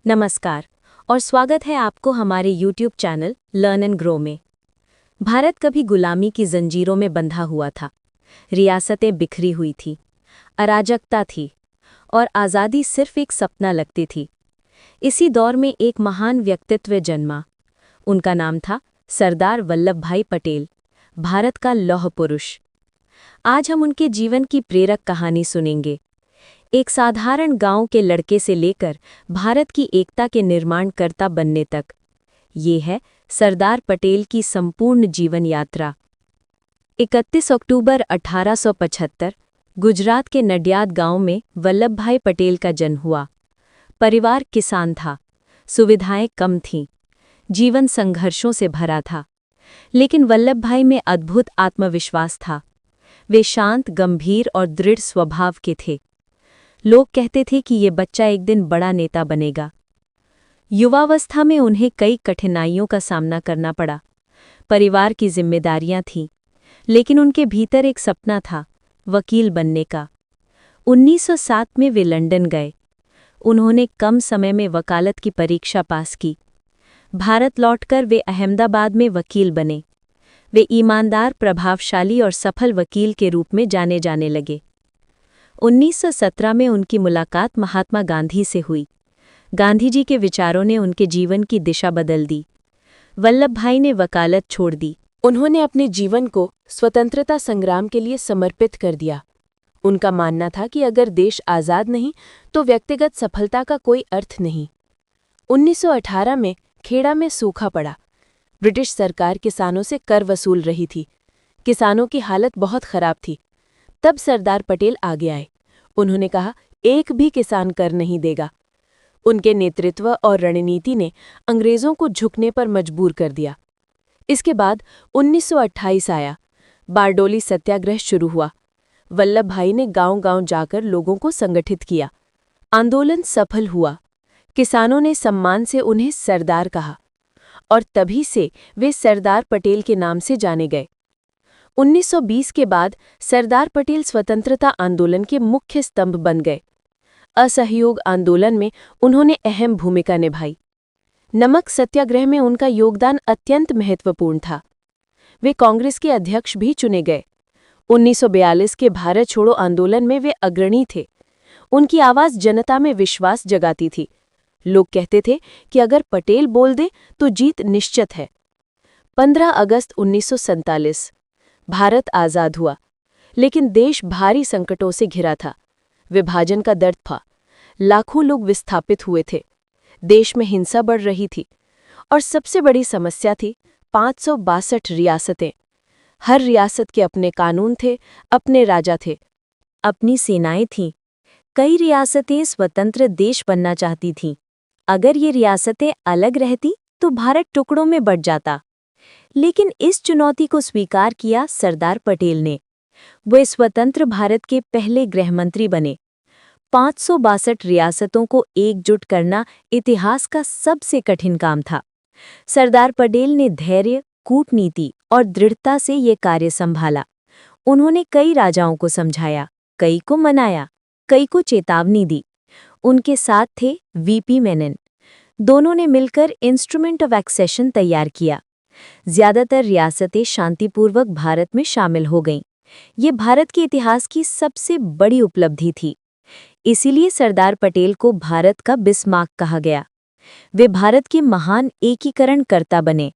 नमस्कार और स्वागत है आपको हमारे YouTube channel learn and grow में। भारत कभी गुलामी की जंजीरों में बंधा हुआ था, रियासतें बिखरी हुई थी, अराजकता थी और आज़ादी सिर्फ एक सपना लगती थी। इसी दौर में एक महान व्यक्तित्व जन्मा। उनका नाम था सरदार वल्लभ भाई पटेल, भारत का लौह पुरुष। आज हम उनके जीवन की प्रेरक कहानी सुनेंगे। एक साधारण गांव के लड़के से लेकर भारत की एकता के निर्माणकर्ता बनने तक। ये है सरदार पटेल की संपूर्ण जीवन यात्रा। 31 अक्टूबर 1875 गुजरात के नडियाद गांव में वल्लभ भाई पटेल का जन्म हुआ। परिवार किसान था, सुविधाएं कम थीं, जीवन संघर्षों से भरा था, लेकिन वल्लभ भाई में अद्भुत आत्मविश्वास था। वे शांत, गंभीर और दृढ़ स्वभाव के थे। लोग कहते थे कि ये बच्चा एक दिन बड़ा नेता बनेगा। युवावस्था में उन्हें कई कठिनाइयों का सामना करना पड़ा। परिवार की जिम्मेदारियां थीं, लेकिन उनके भीतर एक सपना था, वकील बनने का। 1907 में वे लंदन गए। उन्होंने कम समय में वकालत की परीक्षा पास की। भारत लौटकर वे अहमदाबाद में वकील बने। वे ईमानदार, प्रभावशाली और सफल वकील के रूप में जाने जाने लगे। 1917 में उनकी मुलाकात महात्मा गांधी से हुई। गांधी जी के विचारों ने उनके जीवन की दिशा बदल दी। वल्लभ भाई ने वकालत छोड़ दी। उन्होंने अपने जीवन को स्वतंत्रता संग्राम के लिए समर्पित कर दिया। उनका मानना था कि अगर देश आज़ाद नहीं तो व्यक्तिगत सफलता का कोई अर्थ नहीं। 1918 में खेड़ा में सूखा पड़ा। ब्रिटिश सरकार किसानों से कर वसूल रही थी। किसानों की हालत बहुत खराब थी। तब सरदार पटेल आगे आए। उन्होंने कहा, एक भी किसान कर नहीं देगा। उनके नेतृत्व और रणनीति ने अंग्रेजों को झुकने पर मजबूर कर दिया। इसके बाद 1928 आया। बारडोली सत्याग्रह शुरू हुआ। वल्लभ भाई ने गांव-गांव जाकर लोगों को संगठित किया। आंदोलन सफल हुआ। किसानों ने सम्मान से उन्हें सरदार कहा और तभी से वे सरदार पटेल के नाम से जाने गए। 1920 के बाद सरदार पटेल स्वतंत्रता आंदोलन के मुख्य स्तंभ बन गए। असहयोग आंदोलन में उन्होंने अहम भूमिका निभाई। नमक सत्याग्रह में उनका योगदान अत्यंत महत्वपूर्ण था। वे कांग्रेस के अध्यक्ष भी चुने गए। 1942 के भारत छोड़ो आंदोलन में वे अग्रणी थे। उनकी आवाज़ जनता में विश्वास जगाती थी। लोग कहते थे कि अगर पटेल बोल दे तो जीत निश्चित है। 15 अगस्त 1947 भारत आज़ाद हुआ, लेकिन देश भारी संकटों से घिरा था। विभाजन का दर्द था। लाखों लोग विस्थापित हुए थे। देश में हिंसा बढ़ रही थी और सबसे बड़ी समस्या थी 562 रियासतें। हर रियासत के अपने कानून थे, अपने राजा थे, अपनी सेनाएं थीं। कई रियासतें स्वतंत्र देश बनना चाहती थीं। अगर ये रियासतें अलग रहती तो भारत टुकड़ों में बंट जाता। लेकिन इस चुनौती को स्वीकार किया सरदार पटेल ने। वे स्वतंत्र भारत के पहले गृहमंत्री बने। 562 रियासतों को एकजुट करना इतिहास का सबसे कठिन काम था। सरदार पटेल ने धैर्य, कूटनीति और दृढ़ता से ये कार्य संभाला। उन्होंने कई राजाओं को समझाया, कई को मनाया, कई को चेतावनी दी। उनके साथ थे वीपी मेनन। दोनों ने मिलकर इंस्ट्रूमेंट ऑफ एक्सेशन तैयार किया। ज्यादातर रियासतें शांतिपूर्वक भारत में शामिल हो गईं। ये भारत के इतिहास की सबसे बड़ी उपलब्धि थी। इसीलिए सरदार पटेल को भारत का बिस्मार्क कहा गया। वे भारत के महान एकीकरणकर्ता बने।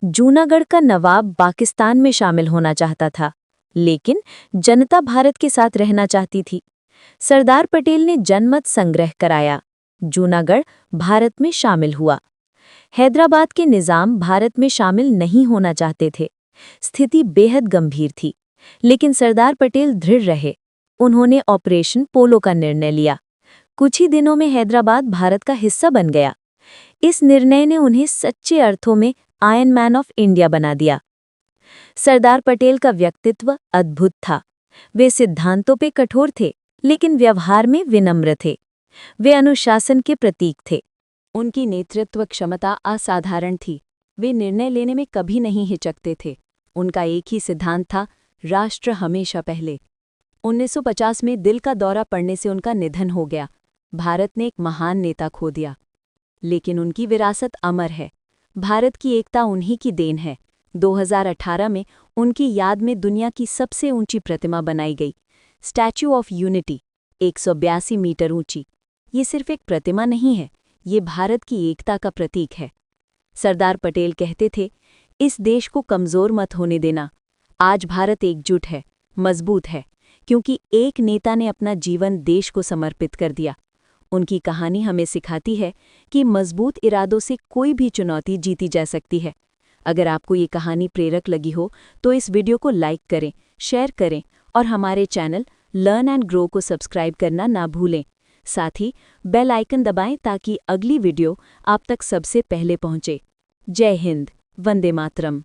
जूनागढ़ का नवाब पाकिस्तान में शामिल होना चाहता था, लेकिन जनता भारत के साथ रहना चाहती थी। सरदार पटेल ने जनमत संग्रह कराया। जूनागढ़ भारत में शामिल हुआ। हैदराबाद के निजाम भारत में शामिल नहीं होना चाहते थे। स्थिति बेहद गंभीर थी, लेकिन सरदार पटेल दृढ़ रहे। उन्होंने ऑपरेशन पोलो का निर्णय लिया। कुछ ही दिनों में हैदराबाद भारत का हिस्सा बन गया। इस निर्णय ने उन्हें सच्चे अर्थों में आयरन मैन ऑफ इंडिया बना दिया। सरदार पटेल का व्यक्तित्व अद्भुत था। वे सिद्धांतों पे कठोर थे, लेकिन व्यवहार में विनम्र थे। वे अनुशासन के प्रतीक थे। उनकी नेतृत्व क्षमता असाधारण थी। वे निर्णय लेने में कभी नहीं हिचकते थे। उनका एक ही सिद्धांत था, राष्ट्र हमेशा पहले। 1950 में दिल का दौरा पड़ने से उनका निधन हो गया। भारत ने एक महान नेता खो दिया। लेकिन उनकी विरासत अमर है। भारत की एकता उन्हीं की देन है। 2018 में उनकी याद में दुनिया की सबसे ऊंची प्रतिमा बनाई गई, स्टैच्यू ऑफ यूनिटी, 182 मीटर ऊंची। ये सिर्फ एक प्रतिमा नहीं है, ये भारत की एकता का प्रतीक है। सरदार पटेल कहते थे, इस देश को कमज़ोर मत होने देना। आज भारत एकजुट है, मजबूत है, क्योंकि एक नेता ने अपना जीवन देश को समर्पित कर दिया। उनकी कहानी हमें सिखाती है कि मजबूत इरादों से कोई भी चुनौती जीती जा सकती है। अगर आपको ये कहानी प्रेरक लगी हो तो इस वीडियो को लाइक करें, शेयर करें और हमारे चैनल लर्न एंड ग्रो को सब्सक्राइब करना ना भूलें। साथ ही बेल आइकन दबाएं ताकि अगली वीडियो आप तक सबसे पहले पहुंचे। जय हिंद, वंदे मातरम।